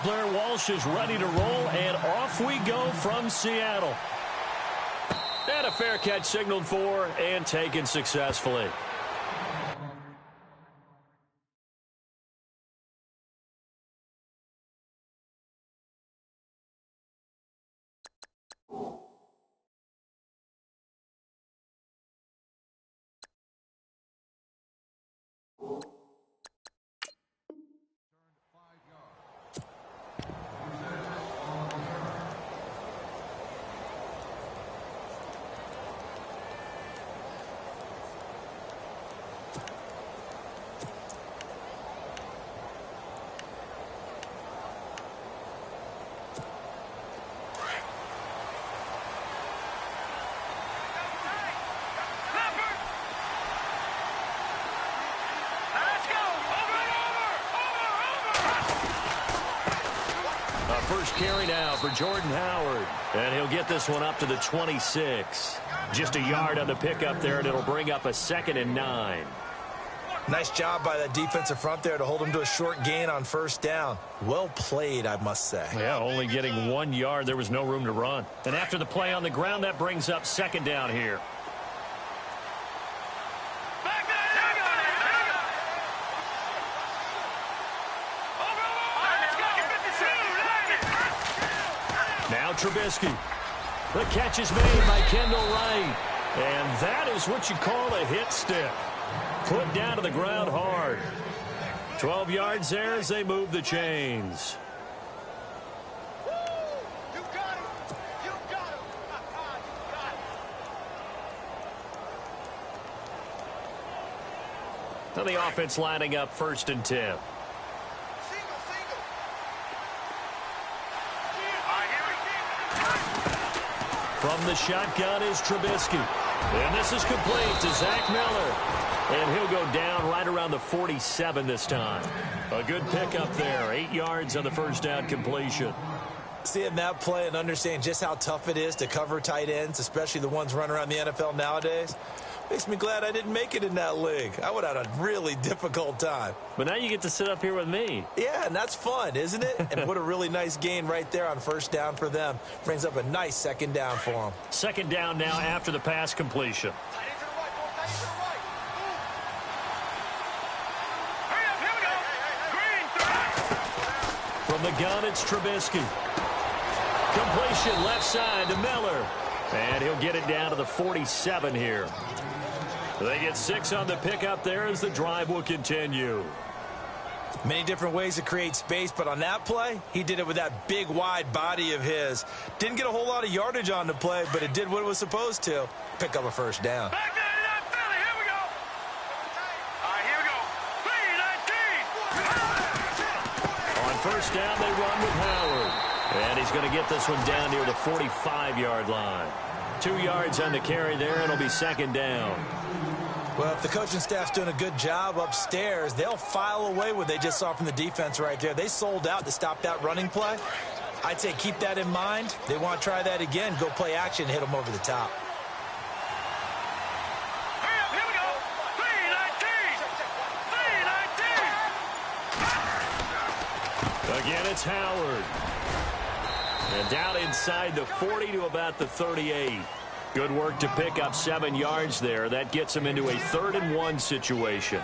Blair Walsh is ready to roll, and off we go from Seattle. And a fair catch signaled for and taken successfully. First carry now for Jordan Howard. And he'll get this one up to the 26. Just a yard on the pickup there, and it'll bring up a 2nd and 9. Nice job by that defensive front there to hold him to a short gain on first down. Well played, I must say. Yeah, only getting 1 yard. There was no room to run. And after the play on the ground, that brings up 2nd down here. Now Trubisky. The catch is made by Kendall Wright. And that is what you call a hit stick. Put down to the ground hard. 12 yards there as they move the chains. You got him. You got him. You got him. Now the offense lining up 1st and 10. From the shotgun is Trubisky. And this is complete to Zach Miller. And he'll go down right around the 47 this time. A good pickup there. 8 yards on the first down completion. Seeing that play and understanding just how tough it is to cover tight ends, especially the ones running around the NFL nowadays, makes me glad I didn't make it in that league. I would have had a really difficult time. But now you get to sit up here with me. Yeah, and that's fun, isn't it? And what a really nice gain right there on first down for them. Brings up a nice 2nd down for them. 2nd down now after the pass completion. From the gun, it's Trubisky. Completion left side to Miller. And he'll get it down to the 47 here. They get 6 on the pickup there as the drive will continue. Many different ways to create space, but on that play, he did it with that big, wide body of his. Didn't get a whole lot of yardage on the play, but it did what it was supposed to. Pick up a first down. Back there to that Philly. Here we go. All right, here we go. 3-19. On first down, they run with Howard. And he's going to get this one down near the 45-yard line. 2 yards on the carry there, and it'll be 2nd down. Well, if the coaching staff's doing a good job upstairs, they'll file away what they just saw from the defense right there. They sold out to stop that running play. I'd say keep that in mind. They want to try that again. Go play action, hit them over the top. Hurry up, here we go. 3-19. 3-19. Again, it's Howard. And down inside the 40 to about the 38. Good work to pick up 7 yards there. That gets him into a 3rd and 1 situation.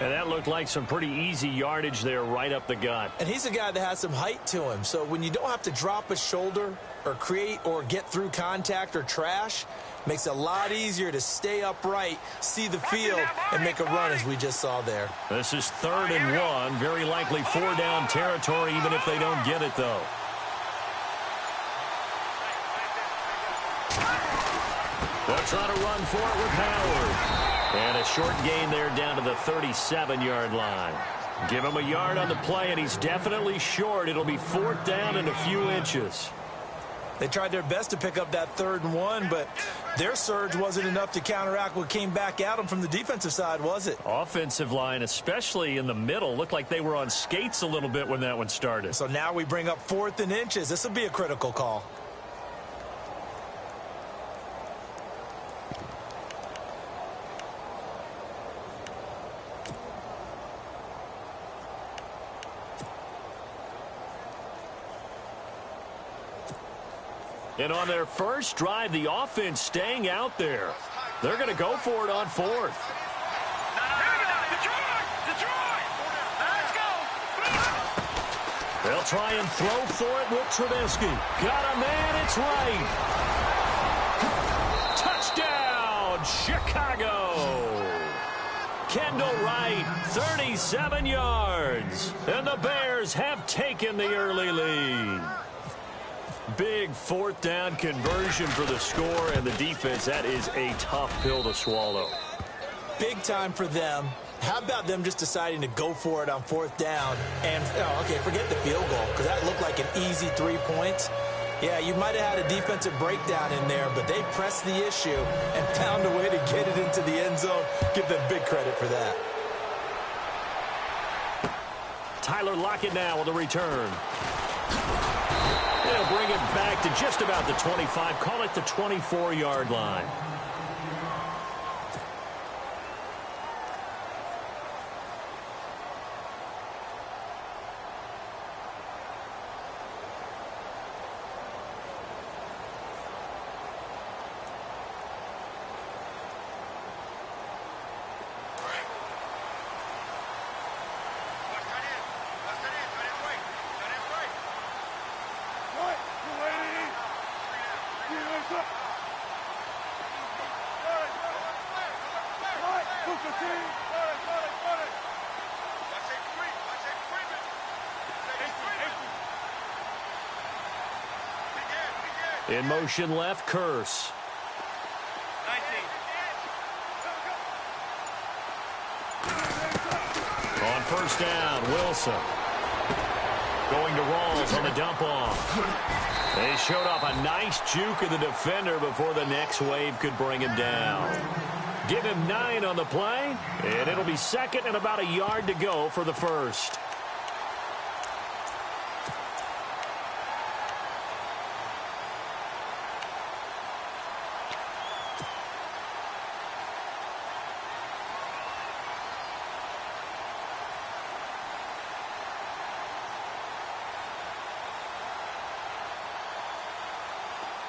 And that looked like some pretty easy yardage there right up the gut. And he's a guy that has some height to him. So when you don't have to drop a shoulder or create or get through contact or trash, makes it a lot easier to stay upright, see the field, and make a run as we just saw there. This is 3rd and 1. Very likely 4-down territory even if they don't get it, though. They'll try to run for it with Howard. And a short gain there down to the 37-yard line. Give him a yard on the play, and he's definitely short. It'll be 4th down and a few inches. They tried their best to pick up that 3rd and 1, but their surge wasn't enough to counteract what came back at them from the defensive side, was it? Offensive line, especially in the middle, looked like they were on skates a little bit when that one started. So now we bring up 4th and inches. This will be a critical call. And on their first drive, the offense staying out there. They're going to go for it on fourth. They'll try and throw for it with Trubisky. Got a man, it's right. Touchdown, Chicago. Kendall Wright, 37 yards. And the Bears have taken the early lead. Big fourth down conversion for the score, and the defense, that is a tough pill to swallow. Big time for them. How about them just deciding to go for it on fourth down? And, okay, forget the field goal, because that looked like an easy 3 points. Yeah, you might have had a defensive breakdown in there, but they pressed the issue and found a way to get it into the end zone. Give them big credit for that. Tyler Lockett now with a return. They'll bring it back to just about the 25. Call it the 24-yard line. In motion left, Curse. 19. On first down, Wilson. Going to Rawls on the dump-off. They showed off a nice juke of the defender before the next wave could bring him down. Give him 9 on the play, and it'll be second and about a yard to go for the first.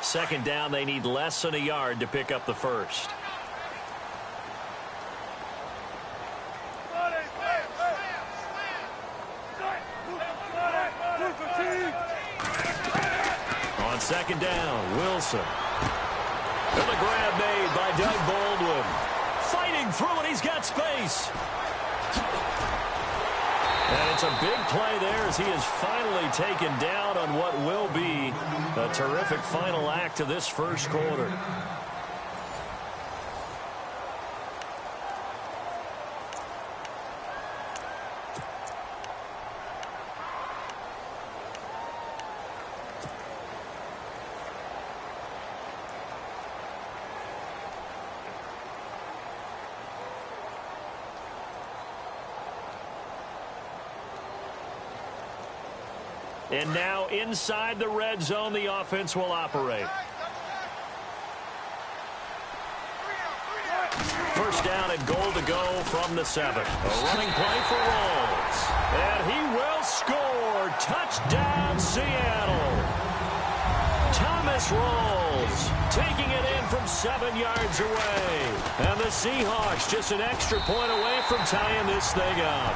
Second down, they need less than a yard to pick up the first. On second down, Wilson. And the grab made by Doug Baldwin. Fighting through it, he's got space. And it's a big play there as he is finally taken down on what will be a terrific final act of this first quarter. And now inside the red zone, the offense will operate. First down and goal to go from the 7. A running play for Rawls. And he will score. Touchdown, Seattle. Thomas Rawls taking it in from 7 yards away. And the Seahawks just an extra point away from tying this thing up.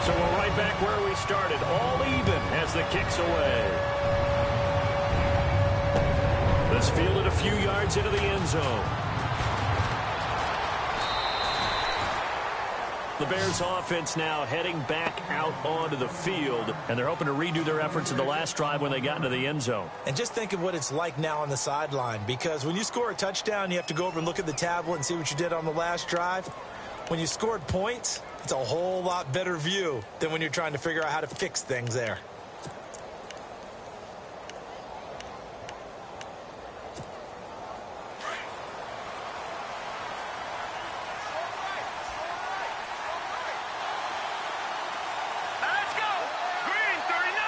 So we're right back where we started, all even as the kick's away. This fielded a few yards into the end zone. The Bears offense now heading back out onto the field, and they're hoping to redo their efforts in the last drive when they got into the end zone. And just think of what it's like now on the sideline, because when you score a touchdown, you have to go over and look at the tablet and see what you did on the last drive. When you scored points, it's a whole lot better view than when you're trying to figure out how to fix things there. Let's go! Green 39!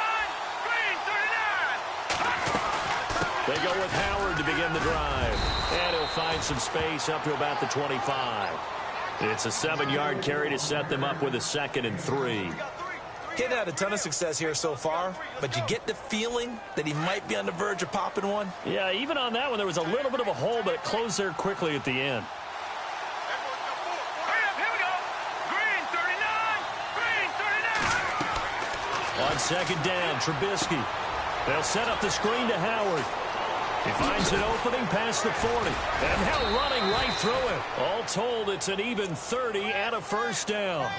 Green 39! They go with Howard to begin the drive. And he'll find some space up to about the 25. It's a 7-yard carry to set them up with a 2nd and 3. He hadn't had a ton of success here so far, but you get the feeling that he might be on the verge of popping one. Yeah, even on that one, there was a little bit of a hole, but it closed there quickly at the end. Here we go. Green 39. Green 39. On second down, Trubisky. They'll set up the screen to Howard. He finds an opening past the 40. And now running right through it. All told, it's an even 30 and a first down.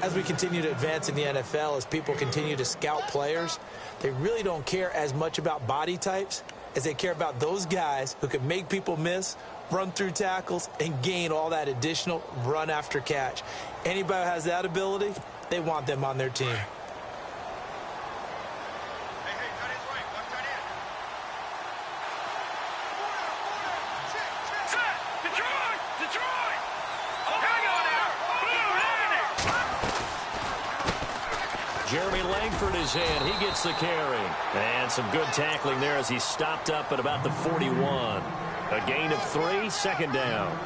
As we continue to advance in the NFL, as people continue to scout players, they really don't care as much about body types as they care about those guys who can make people miss, run through tackles, and gain all that additional run after catch. Anybody who has that ability, they want them on their team. Jeremy Langford is in. He gets the carry. And some good tackling there as he stopped up at about the 41. A gain of 3, second down.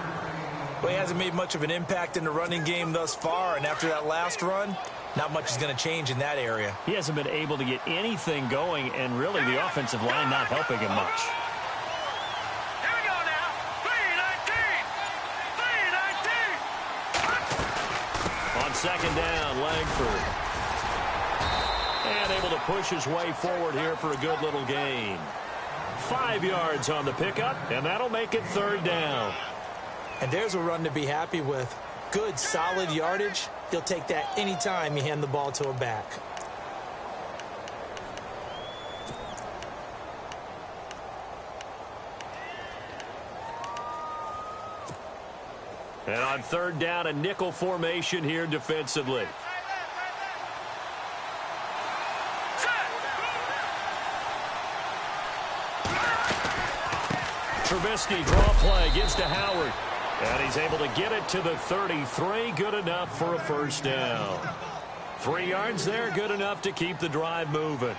Well, he hasn't made much of an impact in the running game thus far, and after that last run, not much is going to change in that area. He hasn't been able to get anything going, and really the offensive line not helping him much. Here we go now. 3-19. 3-19. On second down, Langford. And able to push his way forward here for a good little gain. 5 yards on the pickup, and that'll make it third down. And there's a run to be happy with. Good, solid yardage. He'll take that anytime you hand the ball to a back. And on third down, a nickel formation here defensively. Trubisky, draw play, gives to Howard. And he's able to get it to the 33. Good enough for a first down. 3 yards there, good enough to keep the drive moving.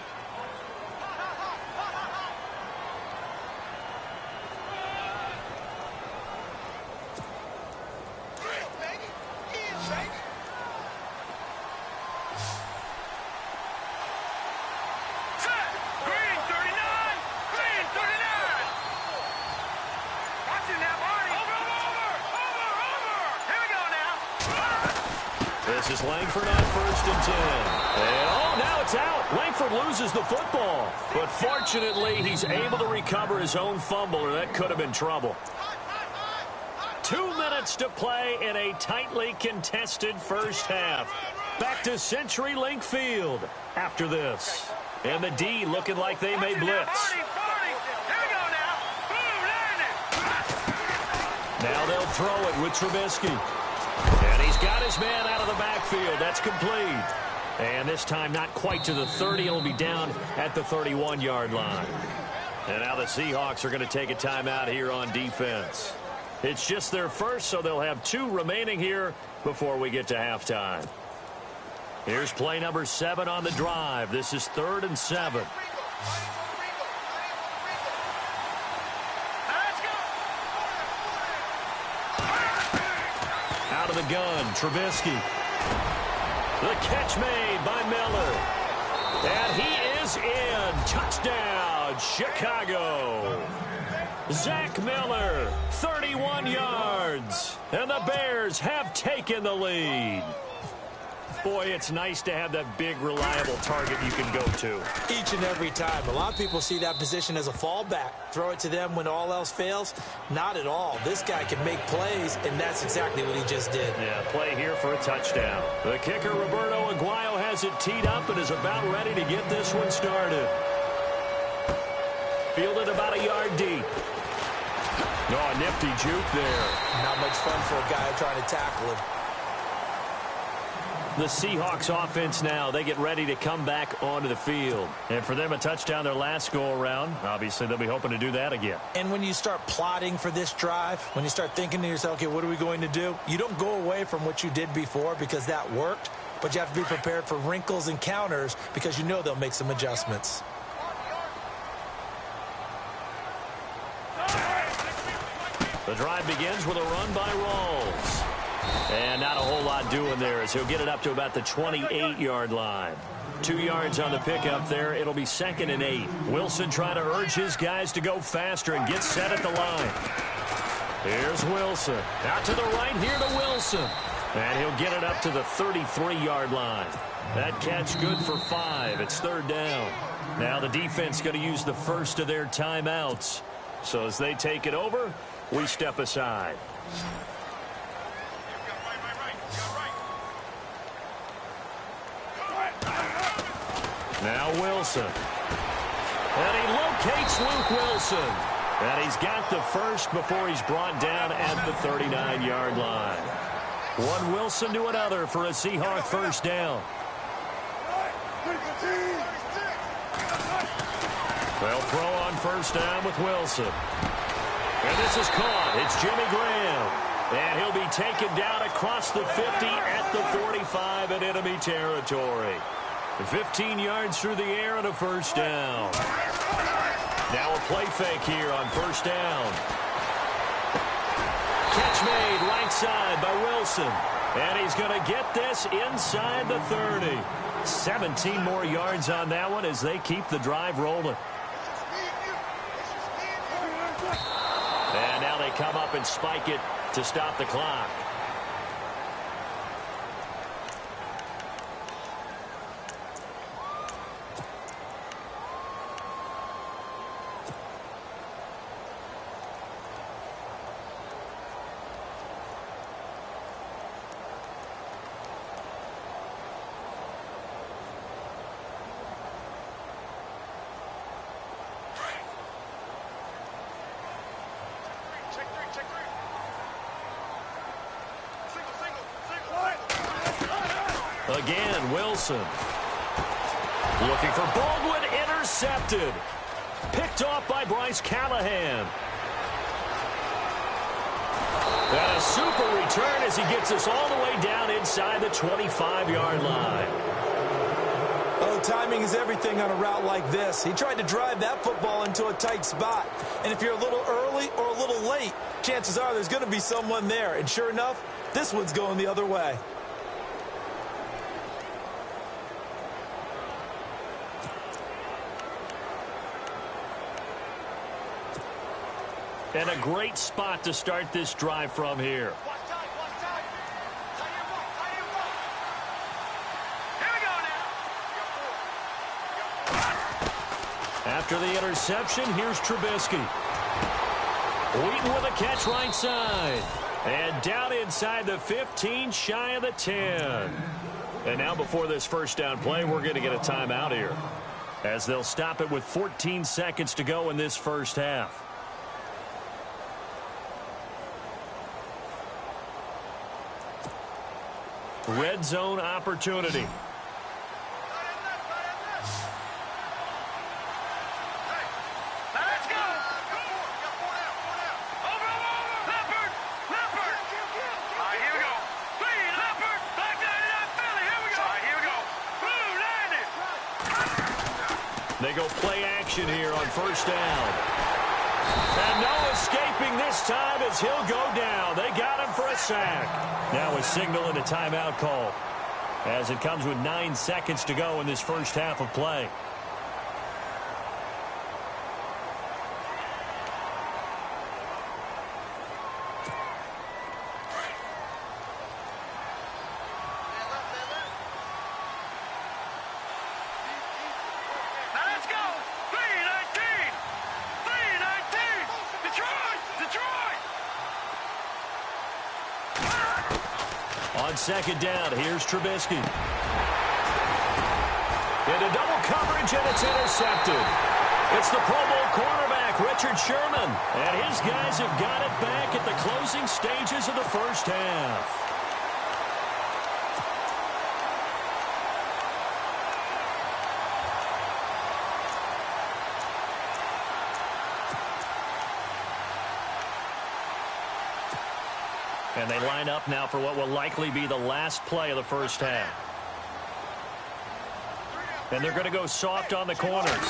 This is Langford on first and 10. And now it's out. Langford loses the football. But fortunately, he's able to recover his own fumble, or that could have been trouble. 2 minutes to play in a tightly contested first half. Back to CenturyLink Field after this. And the D looking like they may blitz. Now they'll throw it with Trubisky. And he's got his man out of the backfield. That's complete. And this time not quite to the 30. It'll be down at the 31-yard line. And now the Seahawks are going to take a timeout here on defense. It's just their first, so they'll have 2 remaining here before we get to halftime. Here's play number 7 on the drive. This is 3rd and 7. Out of the gun, Trubisky. The catch made by Miller. And he is in. Touchdown, Chicago. Zach Miller, 31 yards. And the Bears have taken the lead. Boy, it's nice to have that big, reliable target you can go to. Each and every time. A lot of people see that position as a fallback. Throw it to them when all else fails. Not at all. This guy can make plays, and that's exactly what he just did. Yeah, play here for a touchdown. The kicker, Roberto Aguayo, has it teed up and is about ready to get this one started. Fielded about a yard deep. Oh, a nifty juke there. Not much fun for a guy trying to tackle him. The Seahawks offense now, they get ready to come back onto the field. And for them, a touchdown their last go-around. Obviously, they'll be hoping to do that again. And when you start plotting for this drive, when you start thinking to yourself, okay, what are we going to do? You don't go away from what you did before because that worked, but you have to be prepared for wrinkles and counters because you know they'll make some adjustments. The drive begins with a run by Rawls. And not a whole lot doing there as he'll get it up to about the 28-yard line. 2 yards on the pickup there. It'll be 2nd and 8. Wilson trying to urge his guys to go faster and get set at the line. Here's Wilson. Out to the right here to Wilson. And he'll get it up to the 33-yard line. That catch good for 5. It's 3rd down. Now the defense going to use the first of their timeouts. So as they take it over, we step aside. Now Wilson. And he locates Luke Wilson. And he's got the first before he's brought down at the 39-yard line. One Wilson to another for a Seahawk first down. They'll throw on first down with Wilson. And this is caught. It's Jimmy Graham. And he'll be taken down across the 50 at the 45 in enemy territory. 15 yards through the air and a first down. Now a play fake here on first down. Catch made right side by Wilson. And he's going to get this inside the 30. 17 more yards on that one as they keep the drive rolling. And now they come up and spike it to stop the clock. Again, Wilson. Looking for Baldwin, intercepted. Picked off by Bryce Callahan. And a super return as he gets us all the way down inside the 25-yard line. Oh, timing is everything on a route like this. He tried to drive that football into a tight spot. And if you're a little early or a little late, chances are there's going to be someone there. And sure enough, this one's going the other way. And a great spot to start this drive from here. After the interception, here's Trubisky. Wheaton with a catch right side. And down inside the 15, shy of the 10. And now before this first down play, we're going to get a timeout here, as they'll stop it with 14 seconds to go in this first half. Red zone opportunity. Let's go. Over. Leopard. All right, here we go. Three, Leopard. Black 99, Philly. Here we go. All right, here we go. Blue, landed. They go play action here on first down. And no escaping this time as he'll go down. They got him for a sack. Now a signal and a timeout call, as it comes with 9 seconds to go in this first half of play. Now let's go. 319. 319. Detroit. On second down, here's Trubisky. Into double coverage, and it's intercepted. It's the Pro Bowl cornerback, Richard Sherman. And his guys have got it back at the closing stages of the first half. And they line up now for what will likely be the last play of the first half. And they're going to go soft on the corners.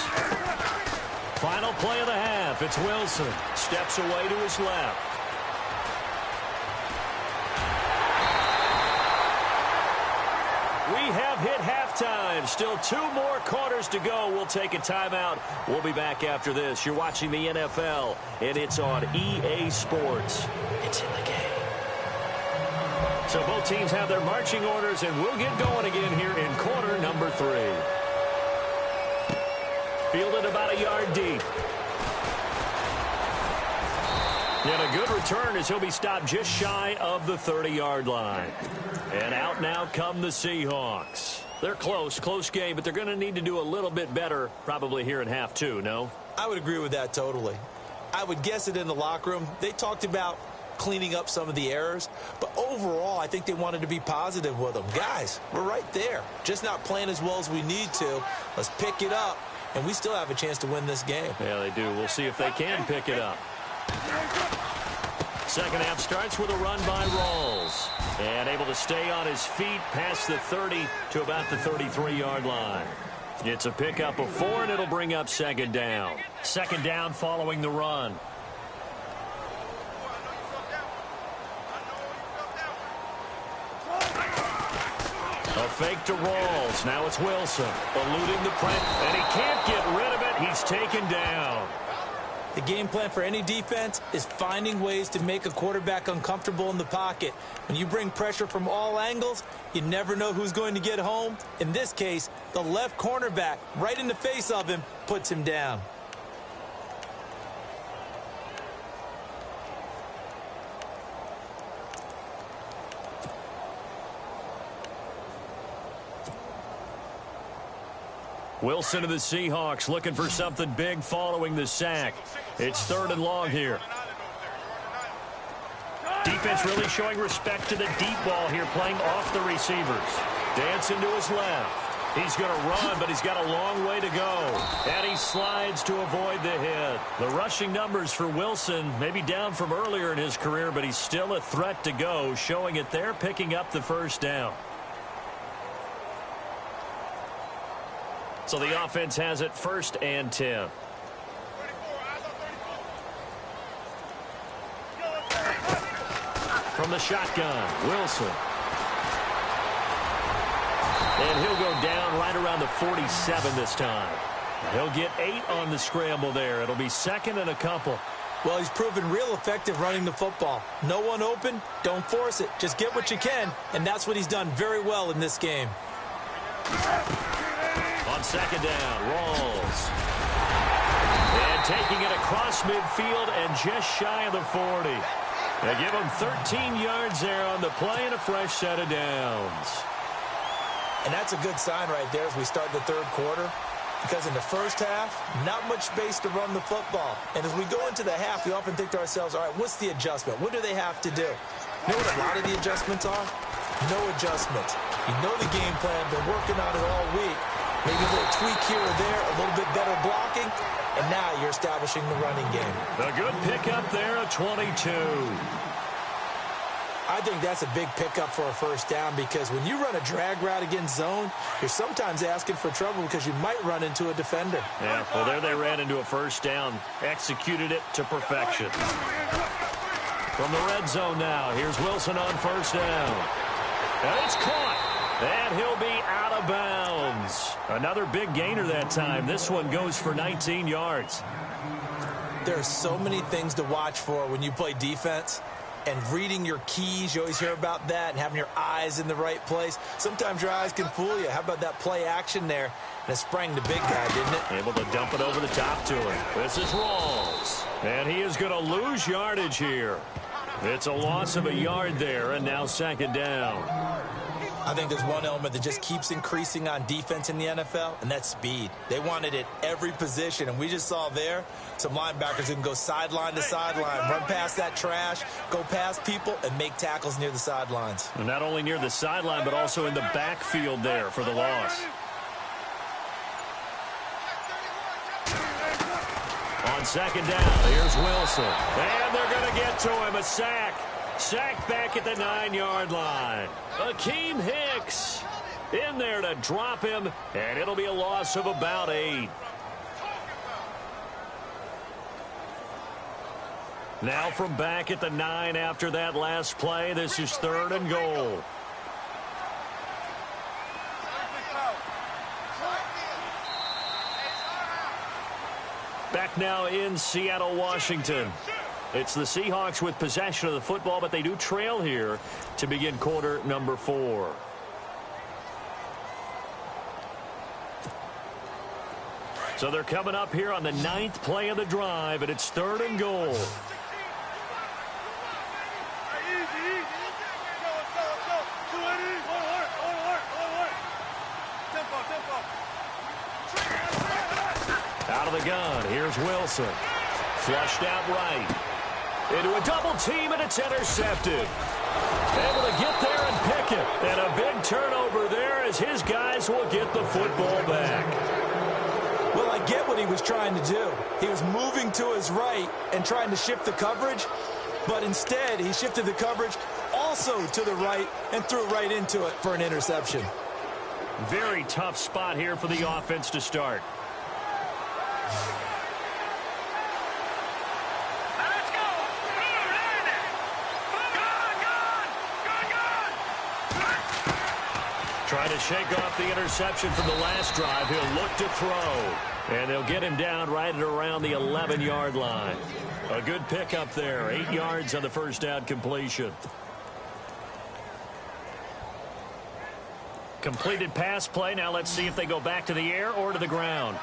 Final play of the half. It's Wilson. Steps away to his left. have hit halftime. Still 2 more quarters to go. We'll take a timeout. We'll be back after this. You're watching the NFL, and it's on EA Sports. It's in the game. So both teams have their marching orders, and we'll get going again here in quarter number 3. Fielded about a yard deep. And a good return as he'll be stopped just shy of the 30-yard line. And out now come the Seahawks. They're close game, but they're going to need to do a little bit better probably here in half 2, no? I would agree with that totally. I would guess it in the locker room. They talked about cleaning up some of the errors, but overall, I think they wanted to be positive with them. Guys, we're right there. Just not playing as well as we need to. Let's pick it up, and we still have a chance to win this game. Yeah, they do. We'll see if they can pick it up. Second half starts with a run by Rawls. And able to stay on his feet past the 30 to about the 33-yard line. It's a pickup of 4, and it'll bring up second down. Second down following the run. A fake to Rawls. Now it's Wilson. Eluding the press, and he can't get rid of it. He's taken down. The game plan for any defense is finding ways to make a quarterback uncomfortable in the pocket. When you bring pressure from all angles, you never know who's going to get home. In this case, the left cornerback, right in the face of him, puts him down. Wilson of the Seahawks looking for something big following the sack. It's 3rd and long here. Defense really showing respect to the deep ball here, playing off the receivers. Dancing to his left. He's going to run, but he's got a long way to go. And he slides to avoid the hit. The rushing numbers for Wilson maybe down from earlier in his career, but he's still a threat to go, showing it there, picking up the first down. So the offense has it 1st and 10. From the shotgun, Wilson. And he'll go down right around the 47 this time. He'll get 8 on the scramble there. It'll be 2nd and a couple. Well, he's proven real effective running the football. No one open, don't force it. Just get what you can, and that's what he's done very well in this game. On second down, Rawls. And taking it across midfield and just shy of the 40. They give him 13 yards there on the play and a fresh set of downs. And that's a good sign right there as we start the 3rd quarter. Because in the first half, not much space to run the football. And as we go into the half, we often think to ourselves, all right, what's the adjustment? What do they have to do? You know what a lot of the adjustments are? No adjustments. You know the game plan, been working on it all week. Maybe a little tweak here or there, a little bit better blocking, and now you're establishing the running game. A good pickup there, a 22. I think that's a big pickup for a first down because when you run a drag route against zone, you're sometimes asking for trouble because you might run into a defender. Yeah, well, there they ran into a first down, executed it to perfection. From the red zone now, here's Wilson on first down. And it's caught. And he'll be out of bounds. Another big gainer that time. This one goes for 19 yards. There are so many things to watch for when you play defense. And reading your keys, you always hear about that, and having your eyes in the right place. Sometimes your eyes can fool you. How about that play action there? And it sprang the big guy, didn't it? Able to dump it over the top to him. This is Rawls. And he is going to lose yardage here. It's a loss of a yard there, and now second down. I think there's one element that just keeps increasing on defense in the NFL, and that's speed. They want it at every position, and we just saw there some linebackers who can go sideline to sideline, run past that trash, go past people, and make tackles near the sidelines. And not only near the sideline, but also in the backfield there for the loss. On second down, here's Wilson. And they're going to get to him, a sack. Sacked back at the 9-yard line. Akeem Hicks in there to drop him, and it'll be a loss of about 8. Now from back at the 9 after that last play, this is 3rd and goal. Back now in Seattle, Washington. It's the Seahawks with possession of the football, but they do trail here to begin quarter number 4. So they're coming up here on the 9th play of the drive, and it's 3rd and goal. Out of the gun, here's Wilson. Flushed out right. Into a double team, and it's intercepted. Able to get there and pick it. And a big turnover there as his guys will get the football back. Well, I get what he was trying to do. He was moving to his right and trying to shift the coverage, but instead he shifted the coverage also to the right and threw right into it for an interception. Very tough spot here for the offense to start. Trying to shake off the interception from the last drive. He'll look to throw. And they'll get him down right at around the 11-yard line. A good pickup there. 8 yards on the first down completion. Completed pass play. Now let's see if they go back to the air or to the ground.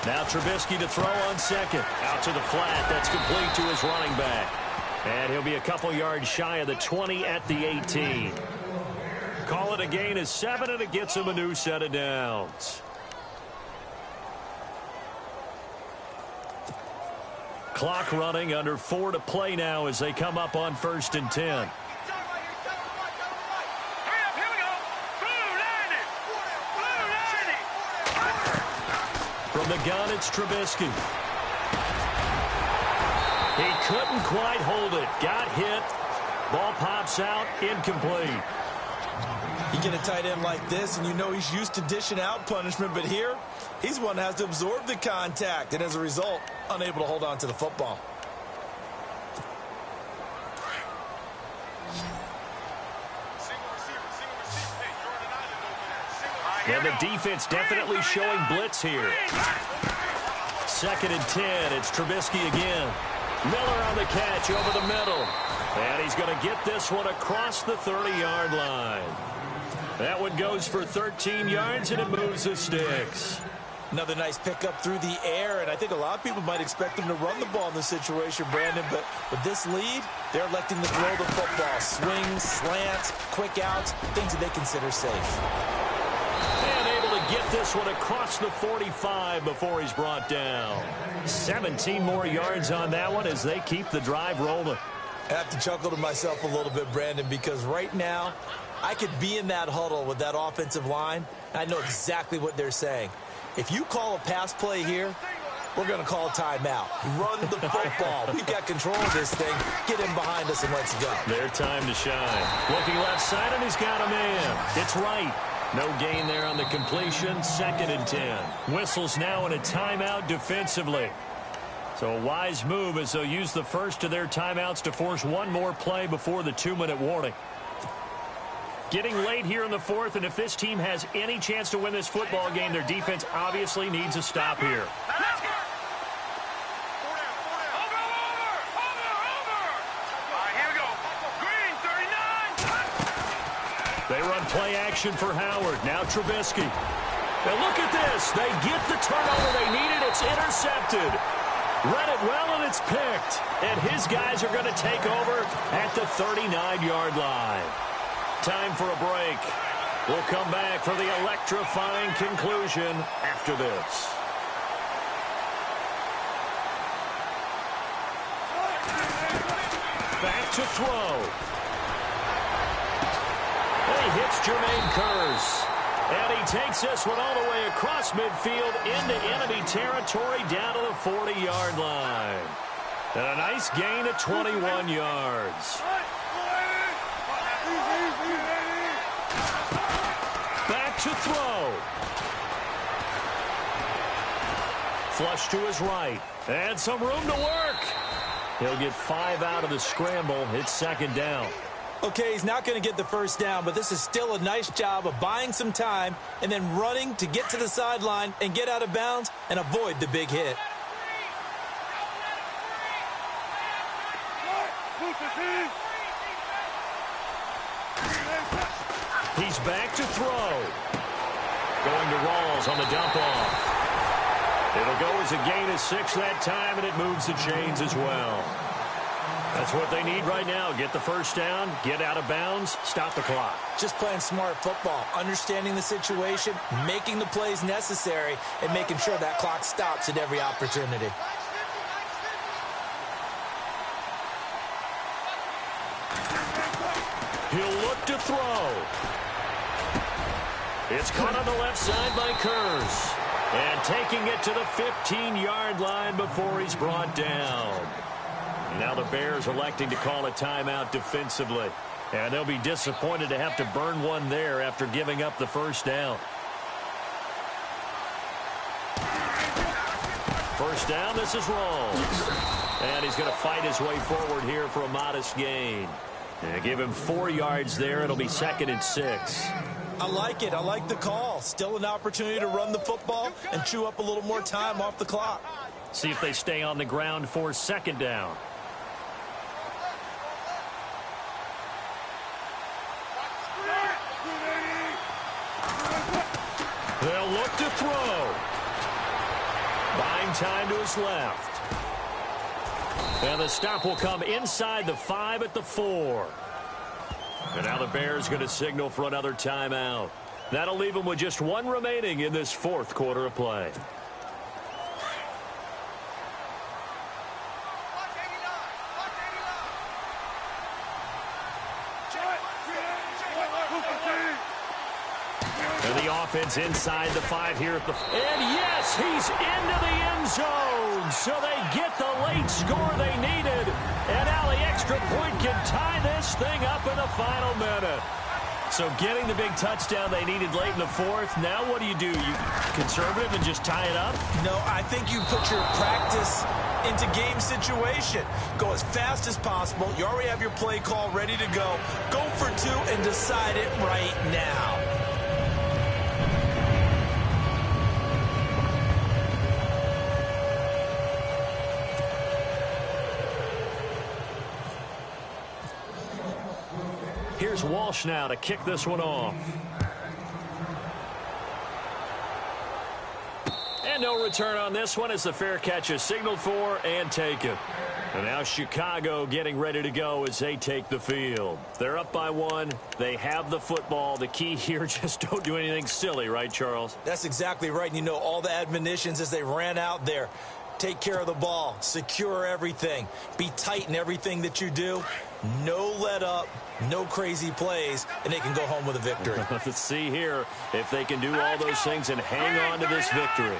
Now Trubisky to throw on second. Out to the flat. That's complete to his running back. And he'll be a couple yards shy of the 20 at the 18. Call it a gain of 7, and it gets him a new set of downs. Clock running, under 4 to play now as they come up on 1st and 10. From the gun, it's Trubisky. He couldn't quite hold it. Got hit. Ball pops out. Incomplete. You get a tight end like this, and you know he's used to dishing out punishment, but here, he's one that has to absorb the contact, and as a result, unable to hold on to the football. And the defense definitely showing blitz here. 2nd and 10. It's Trubisky again. Miller on the catch over the middle. And he's going to get this one across the 30-yard line. That one goes for 13 yards, and it moves the sticks. Another nice pickup through the air, and I think a lot of people might expect them to run the ball in this situation, Brandon, but with this lead, they're electing to throw the football. Swings, slants, quick outs, things that they consider safe. And able to get this one across the 45 before he's brought down. 17 more yards on that one as they keep the drive rolling. I have to chuckle to myself a little bit, Brandon, because right now, I could be in that huddle with that offensive line, and I know exactly what they're saying. If you call a pass play here, we're going to call a timeout. Run the football. We've got control of this thing. Get him behind us and let's go. Their time to shine. Looking left side, and he's got a man. It's right. No gain there on the completion. 2nd and 10. Whistles now in a timeout defensively. So a wise move as they'll use the first of their timeouts to force one more play before the 2-minute warning. Getting late here in the 4th, and if this team has any chance to win this football game, their defense obviously needs a stop here. They run play action for Howard. Now Trubisky. And look at this. They get the turnover they needed. It's intercepted. Read it well, and it's picked. And his guys are going to take over at the 39-yard line. Time for a break. We'll come back for the electrifying conclusion after this. Back to throw. He hits Jermaine Kearse. And he takes this one all the way across midfield into enemy territory down to the 40-yard line. And a nice gain of 21 yards. Back to throw. Flush to his right. And some room to work. He'll get 5 out of the scramble. It's second down. Okay, he's not going to get the first down, but this is still a nice job of buying some time and then running to get to the sideline and get out of bounds and avoid the big hit. He's back to throw. Going to Rawls on the dump off. It'll go as a gain of 6 that time, and it moves the chains as well. That's what they need right now. Get the first down, get out of bounds, stop the clock. Just playing smart football, understanding the situation, making the plays necessary, and making sure that clock stops at every opportunity. He'll look to throw. It's caught on the left side by Kurz. And taking it to the 15-yard line before he's brought down. Now the Bears electing to call a timeout defensively. And they'll be disappointed to have to burn one there after giving up the first down. First down, this is Rawls. And he's going to fight his way forward here for a modest gain. And give him 4 yards there. It'll be 2nd and 6. I like it. I like the call. Still an opportunity to run the football and chew up a little more time off the clock. See if they stay on the ground for second down. They'll look to throw. Buying time to his left. And the stop will come inside the 5 at the 4. And now the Bears going to signal for another timeout. That'll leave them with just 1 remaining in this 4th quarter of play. And the offense inside the 5 here at the... And yes, he's into the end zone. So they get the late score they needed. And now the extra point can tie this thing up in the final minute. So getting the big touchdown they needed late in the 4th. Now what do? You conservative and just tie it up? No, I think you put your practice into game situation. Go as fast as possible. You already have your play call ready to go. Go for 2 and decide it right now. Here's Walsh now to kick this one off. And no return on this one as the fair catch is signaled for and taken. And now Chicago getting ready to go as they take the field. They're up by 1. They have the football. The key here, just don't do anything silly, right, Charles? That's exactly right. And you know all the admonitions as they ran out there. Take care of the ball. Secure everything. Be tight in everything that you do. No let up. No crazy plays. And they can go home with a victory. Let's see here if they can do all those things and hang on to this victory.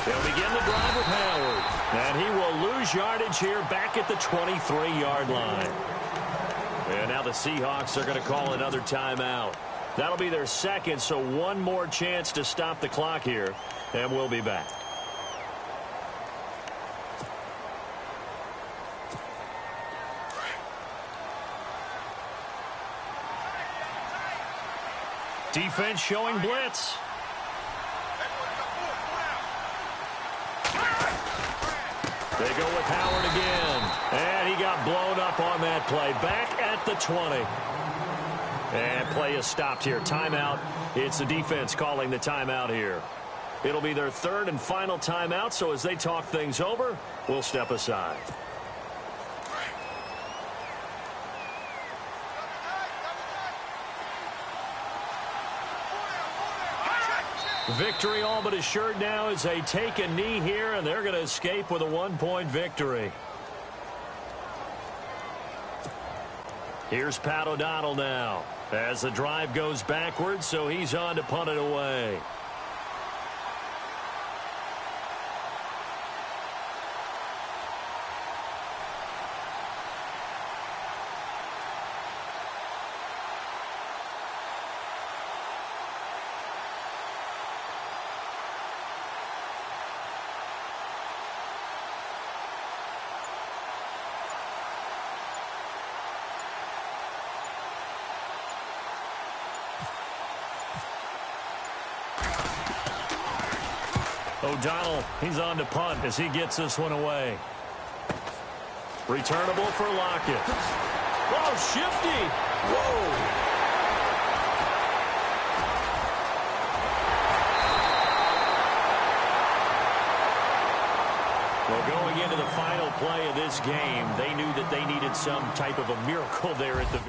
They'll begin the drive with Howard. And he will lose yardage here back at the 23-yard line. And now the Seahawks are going to call another timeout. That'll be their 2nd, so 1 more chance to stop the clock here. And we'll be back. Defense showing blitz. They go with Howard again. And he got blown up on that play. Back at the 20. And play is stopped here. Timeout. It's the defense calling the timeout here. It'll be their 3rd and final timeout, so as they talk things over, we'll step aside. Victory all but assured now as they take a knee here, and they're going to escape with a 1-point victory. Here's Pat O'Donnell now as the drive goes backwards, so he's on to punt it away. O'Donnell, he's on to punt as he gets this one away. Returnable for Lockett. Oh, shifty. Whoa. Well, going into the final play of this game, they knew that they needed some type of a miracle there at the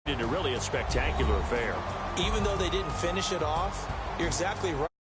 into really a spectacular affair. Even though they didn't finish it off, you're exactly right.